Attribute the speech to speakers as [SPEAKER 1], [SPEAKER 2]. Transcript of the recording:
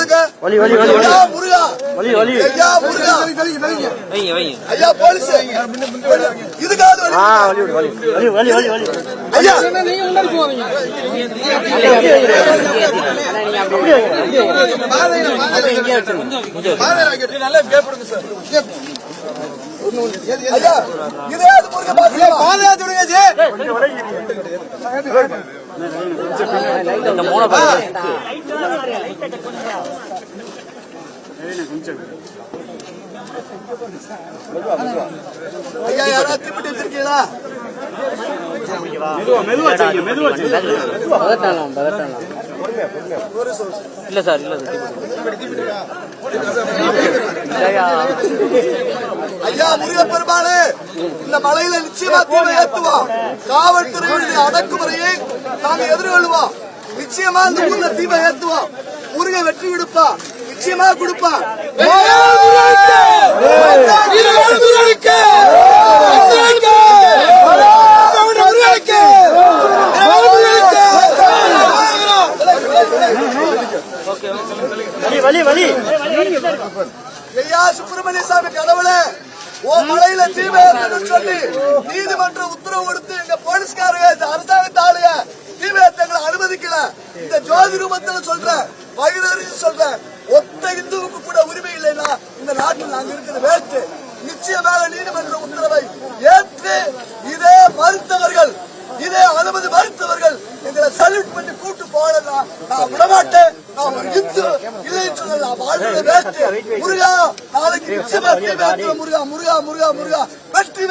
[SPEAKER 1] சொல்லுங்க. முருகா ஐயா, முருகா ஐயா, போலீஸ் இதுக்காவது ஐயா ஐயா, இதே பாதுகாத்து விடுங்க ஜி. ஐயா, யாராவது திப்பிட்டு வச்சிருக்கீங்களா?
[SPEAKER 2] இல்ல சார், இல்ல
[SPEAKER 1] ஐயா, முருகப்பெருமானே, இந்த மலையில நிச்சயமா தீமை ஏத்துவோம். காவல்துறையுடைய அடக்குமுறையை நாங்க எதிர்கொள்வோம். நிச்சயமா இந்த ஊர்ல தீமை ஏத்துவோம். முருக வெற்றி கொடுப்பா, நிச்சயமா கொடுப்பா. ஐயா, சுப்பிரமணிய சாமி கடவுளே, மலையில தீமை சொல்லி நீதிமன்ற உத்தரவு கொடுத்து எங்க போலீஸ்காரங்க இந்த அரசாங்கத்தாளுங்க தீமை எங்களை அனுமதிக்கல. இந்த ஜோதி ரூபத்துல சொல்றேன், வயிறு சொல்றேன், ஒத்த இந்துவுக்கு கூட உரிமை இல்லைன்னா இந்த நாட்டில் நாங்க இருக்கிற வேஸ்ட். நிச்சயமாக நீதிமன்ற உத்தரவை ஏற்று இதே மறுத்தவர்கள், இதே அனுமதி மறுத்தவர்கள் எங்களை சல்யூட் பண்ணி கூட்டு போகலன்னா நான் விடமாட்டேன். நான் ஒரு இந்து இல்லைன்னு சொல்ல, நான் வாழ்க்கை வேஸ்ட். முருகா, நாளைக்கு நிச்சயமா தீமை ஏற்றுவோம். முருகா முருகா முருகா முருகா, வெற்றி